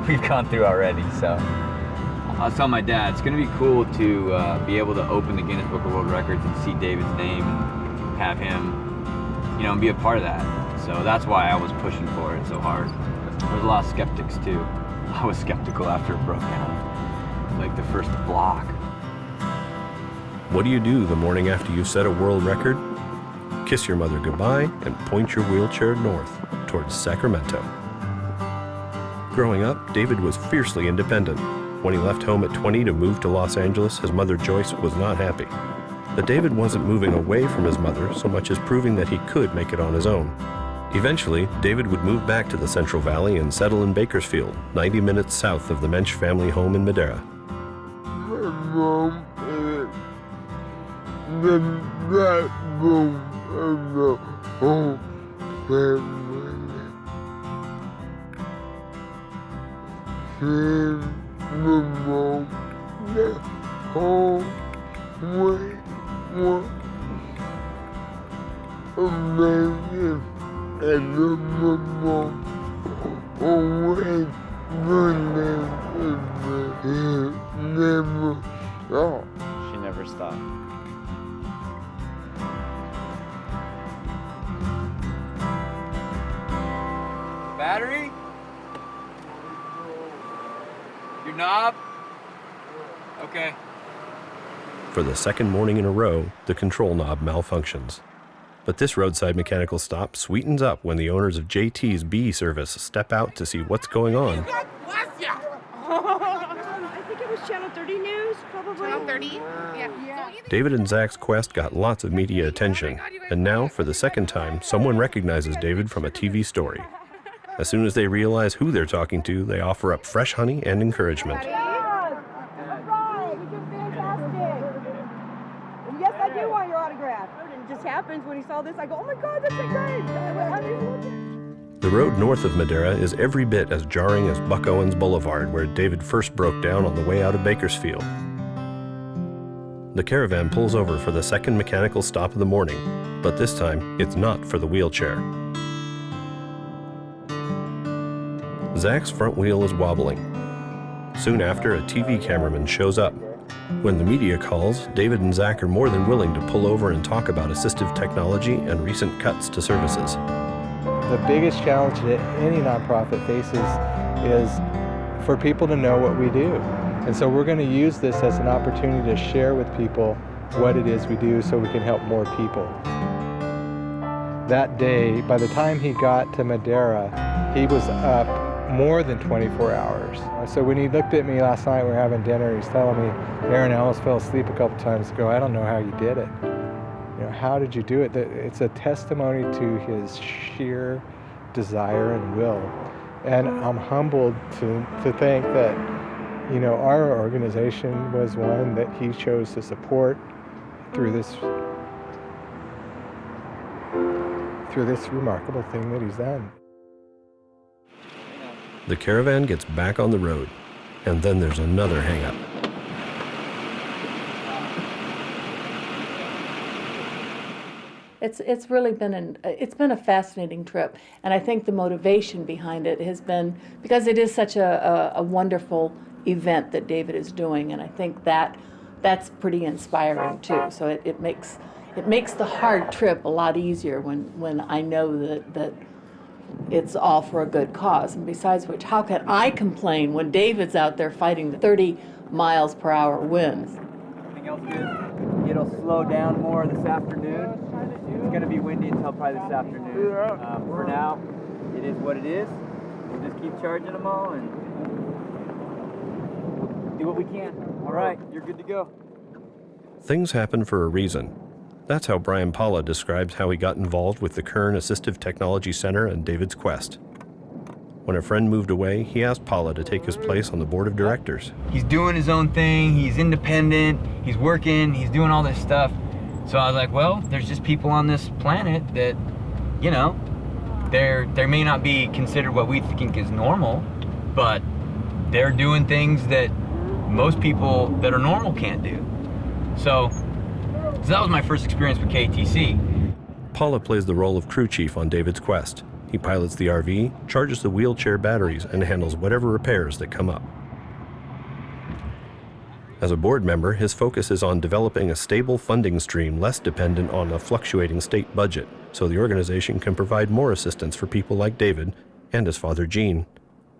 we've gone through already. So I was telling my dad, it's gonna be cool to be able to open the Guinness Book of World Records and see David's name and have him, you know, and be a part of that. So that's why I was pushing for it so hard. There's a lot of skeptics too. I was skeptical after it broke down, like the first block. What do you do the morning after you set a world record? Kiss your mother goodbye and point your wheelchair north towards Sacramento. Growing up, David was fiercely independent. When he left home at 20 to move to Los Angeles, his mother Joyce was not happy. But David wasn't moving away from his mother so much as proving that he could make it on his own. Eventually, David would move back to the Central Valley and settle in Bakersfield, 90 minutes south of the Mensch family home in Madera. My mom is the backbone of the whole family. She's the mom the whole way was amazing. And the mom always never stopped. She never stopped. Battery? Your knob? Okay. For the second morning in a row, the control knob malfunctions. But this roadside mechanical stop sweetens up when the owners of JT's Bee service step out to see what's going on. I think it was Channel 30 News, probably. Channel 30? Yeah. David and Zach's quest got lots of media attention, and now, for the second time, someone recognizes David from a TV story. As soon as they realize who they're talking to, they offer up fresh honey and encouragement. Yes, I do want your autograph. It just happens when he saw this, I go, oh my God, that's so great. The road north of Madera is every bit as jarring as Buck Owens Boulevard, where David first broke down on the way out of Bakersfield. The caravan pulls over for the second mechanical stop of the morning, but this time it's not for the wheelchair. Zach's front wheel is wobbling. Soon after, a TV cameraman shows up. When the media calls, David and Zach are more than willing to pull over and talk about assistive technology and recent cuts to services. The biggest challenge that any nonprofit faces is for people to know what we do. And so we're going to use this as an opportunity to share with people what it is we do so we can help more people. That day, by the time he got to Madera, he was up more than 24 hours. So when he looked at me last night, we were having dinner, he's telling me, Aaron, I almost fell asleep a couple times ago. I don't know how you did it. You know, how did you do it? It's a testimony to his sheer desire and will. And I'm humbled to think that, you know, our organization was one that he chose to support through this remarkable thing that he's done. The caravan gets back on the road, and then there's another hang-up. It's really been a fascinating trip, and I think the motivation behind it has been because it is such a wonderful event that David is doing, and I think that's pretty inspiring too. So it makes the hard trip a lot easier when I know that it's all for a good cause. And besides which, how can I complain when David's out there fighting the 30 miles per hour winds? Everything else good? It'll slow down more this afternoon. It's going to be windy until probably this afternoon. For now, it is what it is. We'll just keep charging them all and do what we can. All right, you're good to go. Things happen for a reason. That's how Brian Paula describes how he got involved with the Kern Assistive Technology Center and David's Quest. When a friend moved away, he asked Paula to take his place on the board of directors. He's doing his own thing, he's independent, he's working, he's doing all this stuff. So I was like, well, there's just people on this planet that, you know, they may not be considered what we think is normal, but they're doing things that most people that are normal can't do. So that was my first experience with KTC. Paula plays the role of crew chief on David's Quest. He pilots the RV, charges the wheelchair batteries, and handles whatever repairs that come up. As a board member, his focus is on developing a stable funding stream less dependent on a fluctuating state budget, so the organization can provide more assistance for people like David and his father, Gene.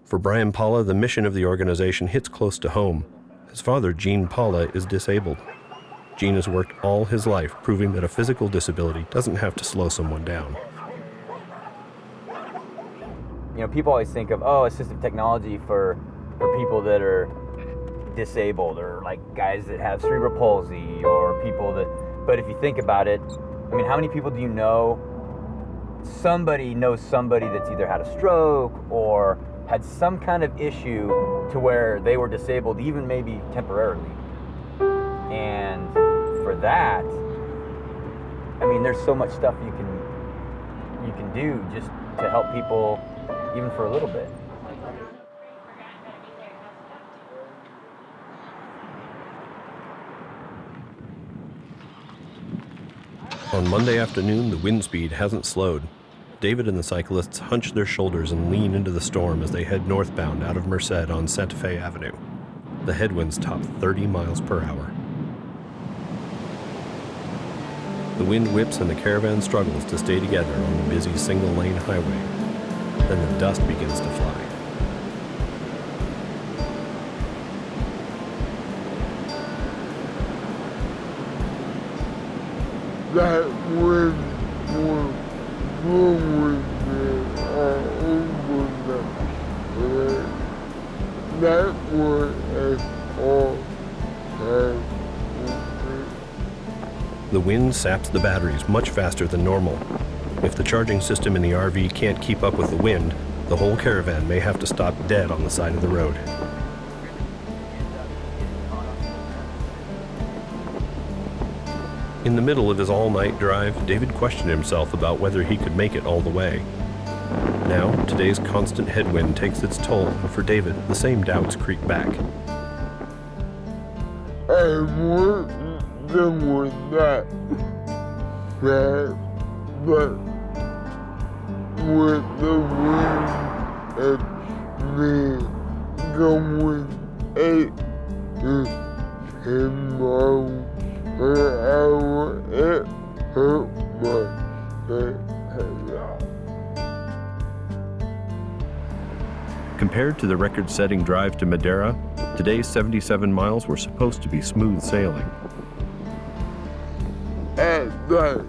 For Brian Paula, the mission of the organization hits close to home. His father, Gene Paula, is disabled. Gene has worked all his life proving that a physical disability doesn't have to slow someone down. You know, people always think of, assistive technology for people that are disabled, or like guys that have cerebral palsy, or people that, but if you think about it, I mean, how many people do you know, somebody knows somebody that's either had a stroke or had some kind of issue to where they were disabled, even maybe temporarily. And for that, I mean, there's so much stuff you can do just to help people, even for a little bit. On Monday afternoon, the wind speed hasn't slowed. David and the cyclists hunch their shoulders and lean into the storm as they head northbound out of Merced on Santa Fe Avenue. The headwinds top 30 miles per hour. The wind whips and the caravan struggles to stay together on the busy single-lane highway. Then the dust begins to fly. That wind was blowing me all over the place. That was a hard time for me. The wind saps the batteries much faster than normal. If the charging system in the RV can't keep up with the wind, the whole caravan may have to stop dead on the side of the road. In the middle of his all-night drive, David questioned himself about whether he could make it all the way. Now, today's constant headwind takes its toll, and for David, the same doubts creep back. I wasn't doing that fast, but with the wind and me going 8 to 10 miles per hour, it hurt my head a lot. Compared to the record-setting drive to Madera, today's 77 miles were supposed to be smooth sailing. At that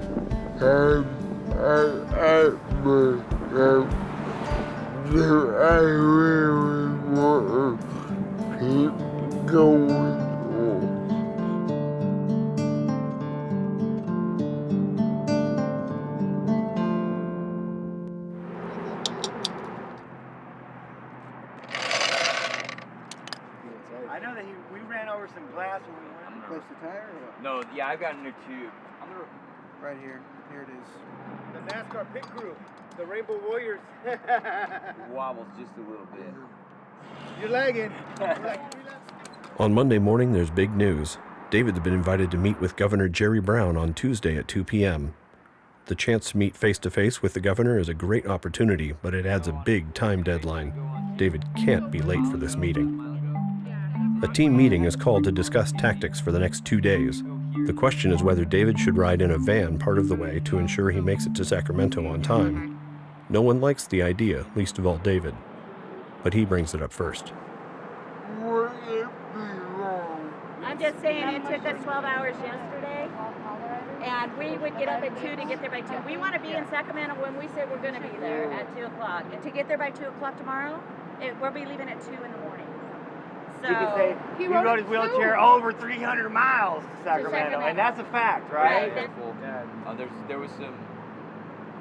time, I asked myself, I really want to keep going. I know that we ran over some glass when we went. Close the tire or what? No, yeah, I've got a new tube. Right here. Here it is. The NASCAR pit crew, the Rainbow Warriors. Wobbles just a little bit. You're lagging. On Monday morning, there's big news. David's been invited to meet with Governor Jerry Brown on Tuesday at 2 p.m. The chance to meet face-to-face with the governor is a great opportunity, but it adds a big time deadline. David can't be late for this meeting. A team meeting is called to discuss tactics for the next 2 days. The question is whether David should ride in a van part of the way to ensure he makes it to Sacramento on time. No one likes the idea, least of all David. But he brings it up first. I'm just saying it took us 12 hours yesterday, and we would get up at 2 to get there by 2. We want to be in Sacramento when we say we're going to be there at 2 o'clock. And to get there by 2 o'clock tomorrow, we'll be leaving at 2 in the morning. So You could say he rode his wheelchair over 300 miles to Sacramento, and that's a fact, right? There was some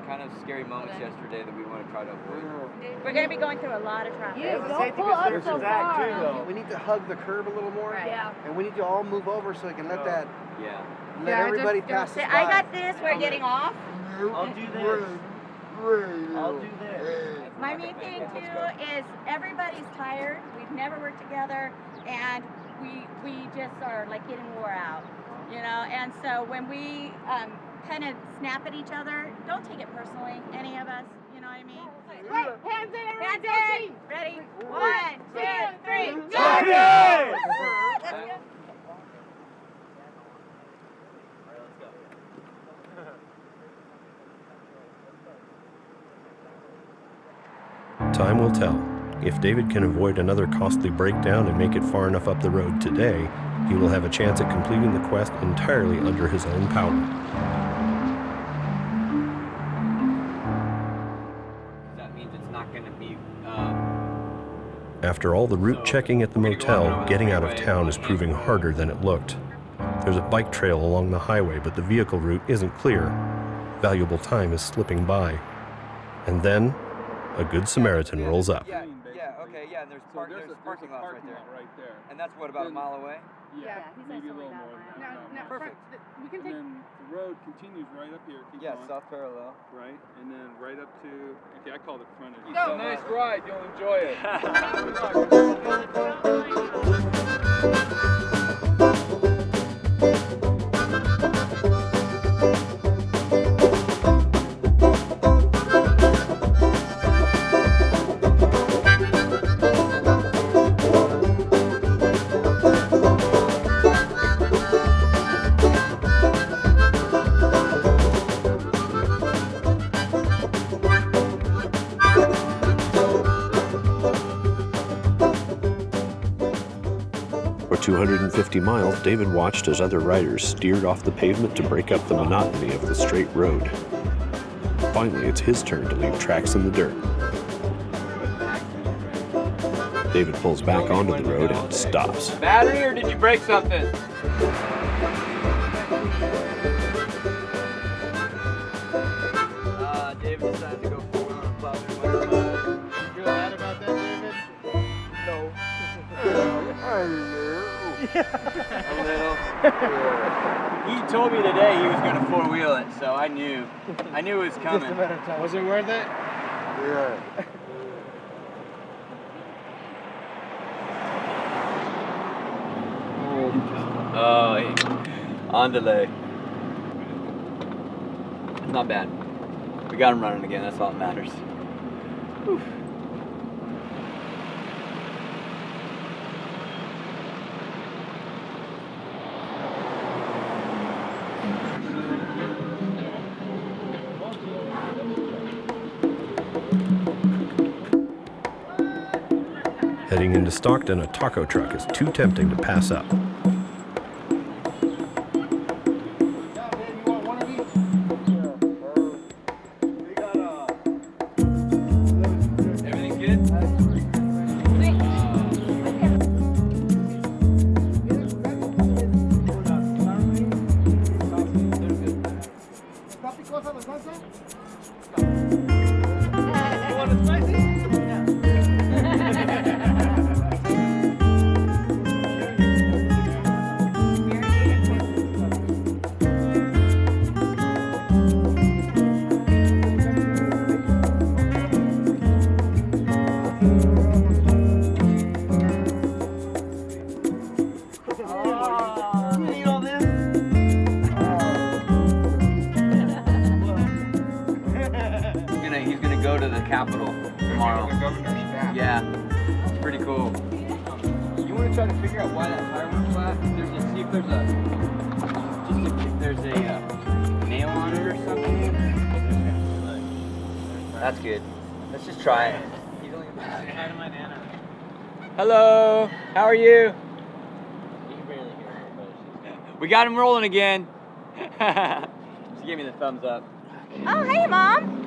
kind of scary moments yesterday that we want to try to avoid. We're going to be going through a lot of traffic. Yeah, don't pull up so far. We need to hug the curb a little more. Right. Yeah. And we need to all move over so we can let that. Yeah. Let everybody pass us by. I got this. We're getting off. I'll do this. I'll do this. My main thing too is everybody's tired. We've never worked together, and we just are like getting wore out, you know. And so when we kind of snap at each other, don't take it personally, any of us. You know what I mean? Right, hands in, hands in. Ready? 1, 2, 3. Target! Let's go. Time will tell. If David can avoid another costly breakdown and make it far enough up the road today, he will have a chance at completing the quest entirely under his own power. That means it's not going to be... After all the route checking at the motel, getting out of town is proving harder than it looked. There's a bike trail along the highway, but the vehicle route isn't clear. Valuable time is slipping by. And then, a good Samaritan rolls up. Yeah, okay, yeah, there's parking lot right there. And that's what, about a mile away? Yeah, maybe a little more. No, perfect. We can And take. then the road continues right up here. Keep going. South parallel. Right, and then right up to, okay, I called it frontage. Go. It's a nice ride, you'll enjoy it. For 250 miles, David watched as other riders steered off the pavement to break up the monotony of the straight road. Finally, it's his turn to leave tracks in the dirt. David pulls back onto the road and stops. Battery, or did you break something? David decided to go forward on a plow. You feel bad about that, David? No. A little. He told me today he was going to four-wheel it, so I knew it was coming. Was it worth it? Yeah. Oh, on delay. Not bad. We got him running again, that's all that matters. Whew. Heading into Stockton, a taco truck is too tempting to pass up. Everything good? You need all this? He's gonna go to the Capitol tomorrow. Yeah, it's pretty cool. You want to try to figure out why that tire went flat? See if there's a nail on it or something. That's good. Let's just try it. He's only gonna say hi to my Nana. Hello, how are you? We got him rolling again. She gave me the thumbs up. Oh, hey, Mom.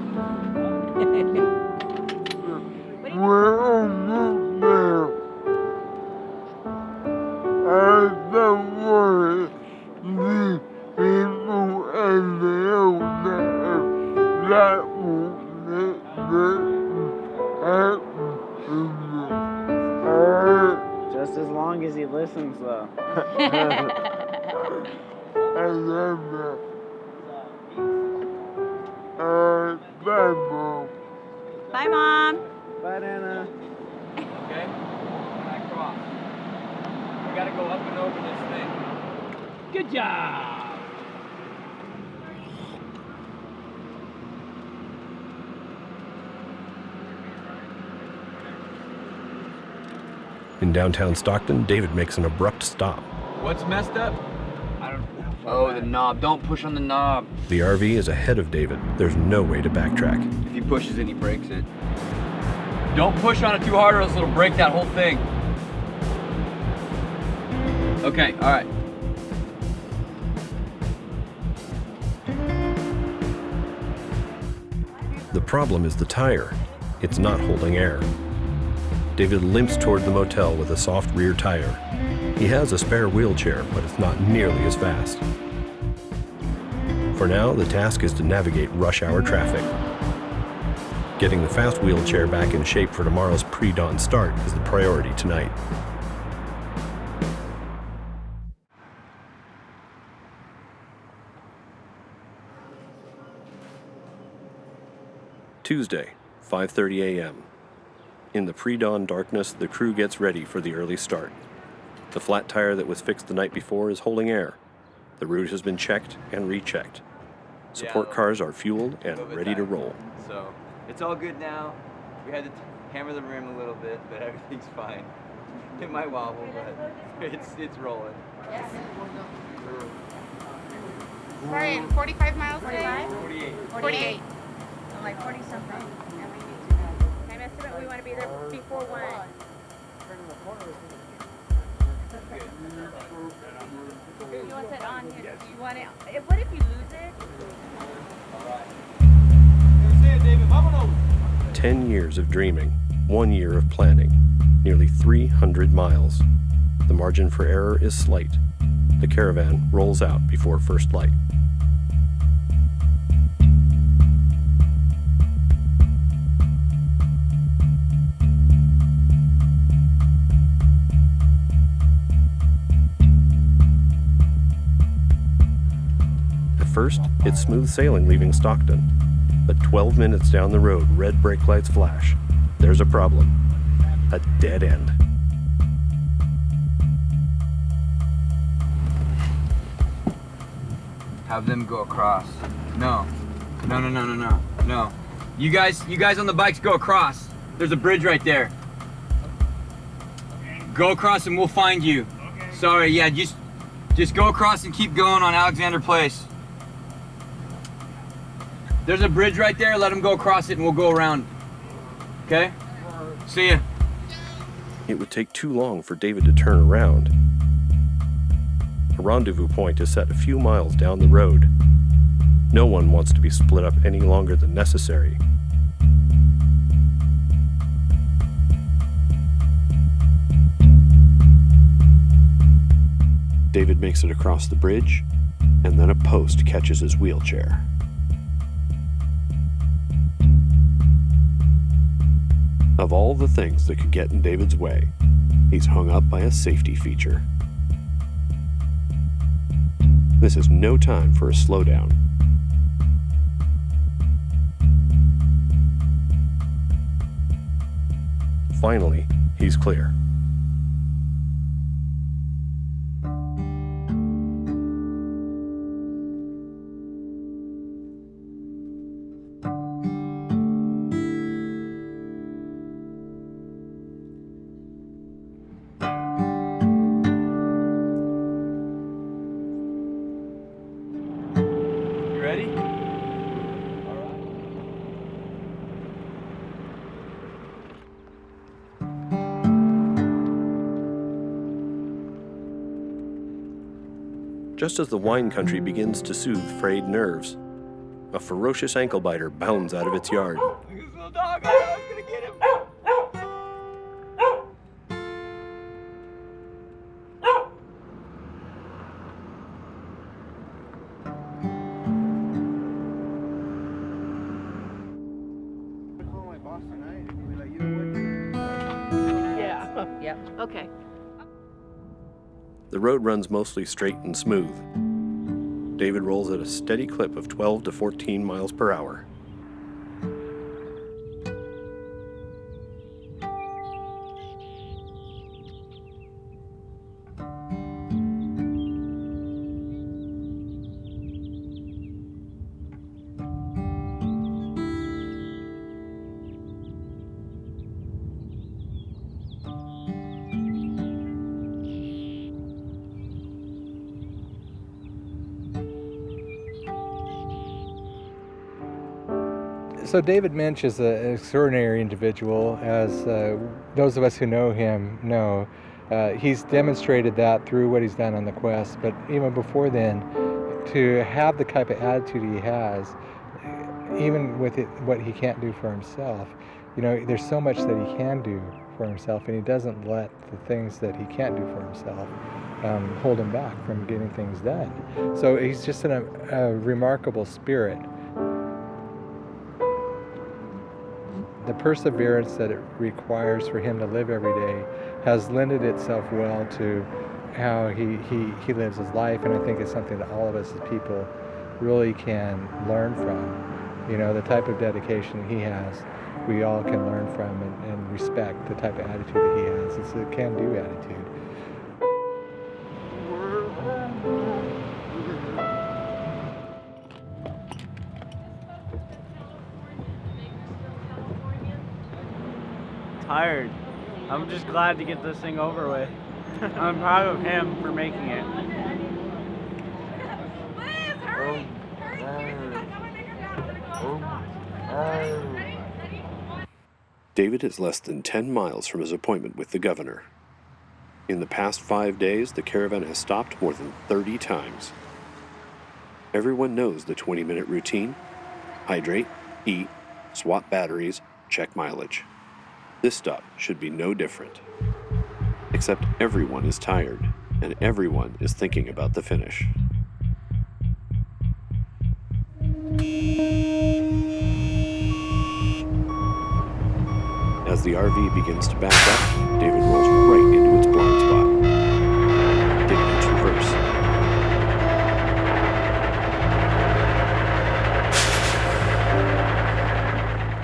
Just as long as he listens, though. I love that. Bye, Mom. Bye, Mom. Bye, Nana. Okay? When I cross, we gotta go up and over this thing. Good job! In downtown Stockton, David makes an abrupt stop. What's messed up? I don't know. Oh, the knob. Don't push on the knob. The RV is ahead of David. There's no way to backtrack. If he pushes it, he breaks it. Don't push on it too hard or else it'll break that whole thing. Okay, all right. The problem is the tire. It's not holding air. David limps toward the motel with a soft rear tire. He has a spare wheelchair, but it's not nearly as fast. For now, the task is to navigate rush hour traffic. Getting the fast wheelchair back in shape for tomorrow's pre-dawn start is the priority tonight. Tuesday, 5:30 a.m. In the pre-dawn darkness, the crew gets ready for the early start. The flat tire that was fixed the night before is holding air. The route has been checked and rechecked. Support cars are fueled and ready to roll. So it's all good now. We had to hammer the rim a little bit, but everything's fine. It might wobble, but it's rolling. Brian, 45 miles today? 48. 48. I'm like 40 something. Time estimate, we want to be there before 1. You want that on here? You want it? What if you lose it? 10 years of dreaming, 1 year of planning, nearly 300 miles. The margin for error is slight. The caravan rolls out before first light. At first, it's smooth sailing leaving Stockton. But 12 minutes down the road, red brake lights flash. There's a problem. A dead end. Have them go across. No. No. You guys on the bikes go across. There's a bridge right there. Go across and we'll find you. Okay. Sorry, yeah, just go across and keep going on Alexander Place. There's a bridge right there, let them go across it and we'll go around. Okay? See ya. It would take too long for David to turn around. A rendezvous point is set a few miles down the road. No one wants to be split up any longer than necessary. David makes it across the bridge, and then a post catches his wheelchair. Of all the things that could get in David's way, he's hung up by a safety feature. This is no time for a slowdown. Finally, he's clear. Just as the wine country begins to soothe frayed nerves, a ferocious ankle biter bounds out of its yard. Little dog, I was gonna get him. Yeah. Yep. Okay. The road runs mostly straight and smooth. David rolls at a steady clip of 12 to 14 miles per hour. So David Minch is an extraordinary individual, as those of us who know him know. He's demonstrated that through what he's done on the quest, but even before then, to have the type of attitude he has, even with what he can't do for himself, there's so much that he can do for himself, and he doesn't let the things that he can't do for himself hold him back from getting things done. So he's just a remarkable spirit. The perseverance that it requires for him to live every day has lended itself well to how he lives his life, and I think it's something that all of us as people really can learn from. The type of dedication he has, we all can learn from and respect the type of attitude that he has. It's a can-do attitude. Tired. I'm just glad to get this thing over with. I'm proud of him for making it. David is less than 10 miles from his appointment with the governor. In the past 5 days, the caravan has stopped more than 30 times. Everyone knows the 20-minute routine: hydrate, eat, swap batteries, check mileage. This stop should be no different. Except everyone is tired, and everyone is thinking about the finish. As the RV begins to back up, David rolls right into its blind spot. Didn't its reverse.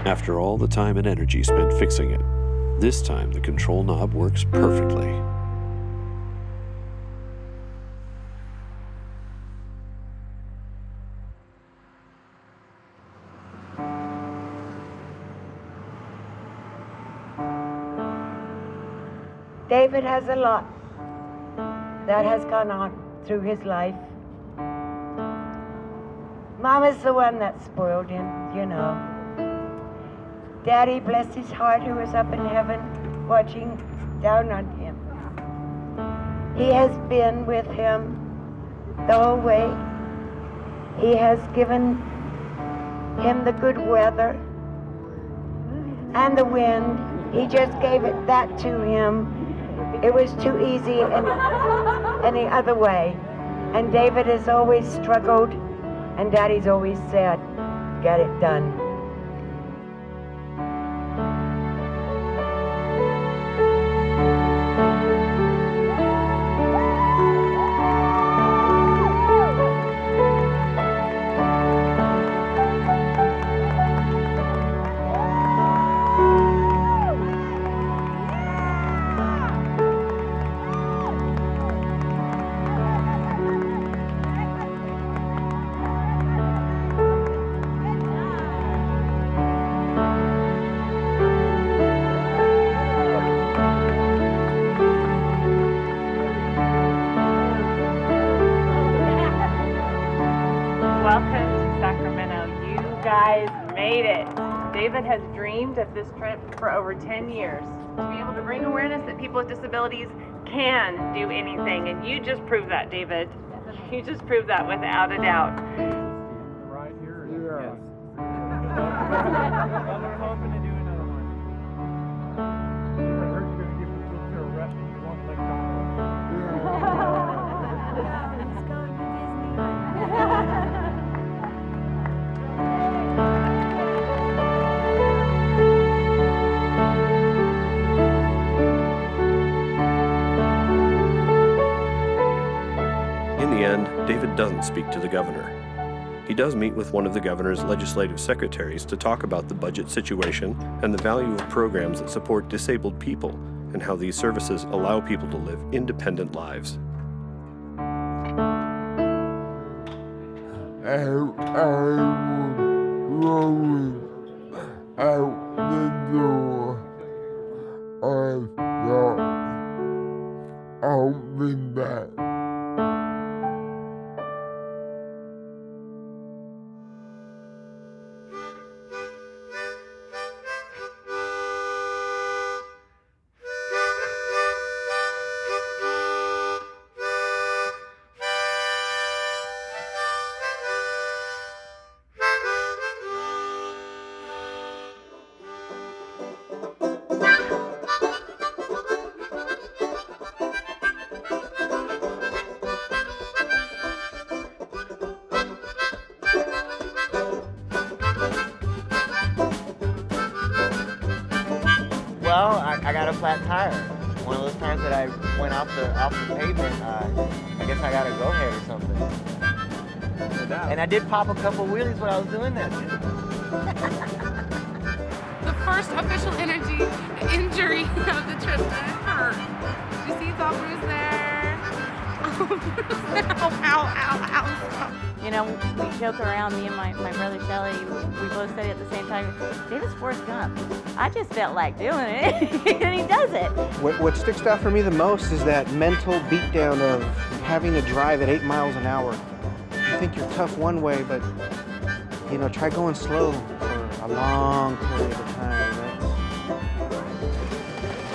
After all the time and energy spent fixing it, this time the control knob works perfectly. David has a lot that has gone on through his life. Mama's the one that spoiled him, Daddy, bless his heart, who is up in heaven watching down on him. He has been with him the whole way. He has given him the good weather and the wind. He just gave that to him. It was too easy any other way. And David has always struggled, and Daddy's always said, get it done. Welcome to Sacramento. You guys made it. David has dreamed of this trip for over 10 years. To be able to bring awareness that people with disabilities can do anything, and you just proved that, David. You just proved that without a doubt. Right here? Yeah. We're hoping to do another one. I heard you're going to give the wheelchair a rest and you won't let In the end, David doesn't speak to the governor. He does meet with one of the governor's legislative secretaries to talk about the budget situation and the value of programs that support disabled people and how these services allow people to live independent lives. I was rolling out the door. I thought, I'll be back. Well, I got a flat tire. One of those tires that I went off the pavement. I guess I got a go-ahead or something. And I did pop a couple wheelies when I was doing that too. The first official injury of the trip that hurt. You see it's all bruised there. Ow, ow. You know, we joke around, me and my brother Shelly, we both said it at the same time, David's Forrest Gump. I just felt like doing it, and he does it. What sticks out for me the most is that mental beatdown of having to drive at 8 miles an hour. You think you're tough one way, but, you know, try going slow for a long period of time.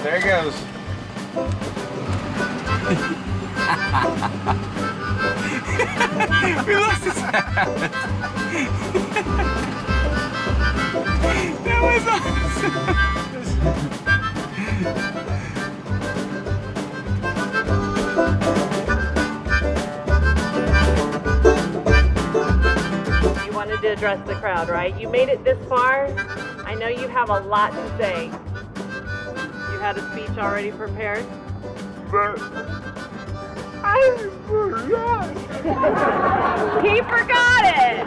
There it goes. We lost his habit. That was awesome. You wanted to address the crowd, right? You made it this far. I know you have a lot to say. You had a speech already prepared? But I forgot. He forgot it.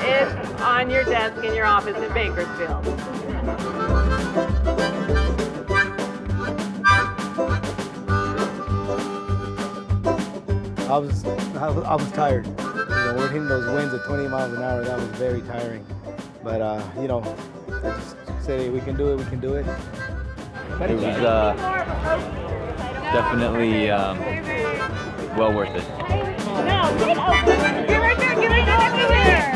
It's on your desk in your office in Bakersfield. I was tired. You know, we're hitting those winds at 20 miles an hour. That was very tiring. But you know, I just said, hey, we can do it. It was definitely well worth it. No, get right there, get right there.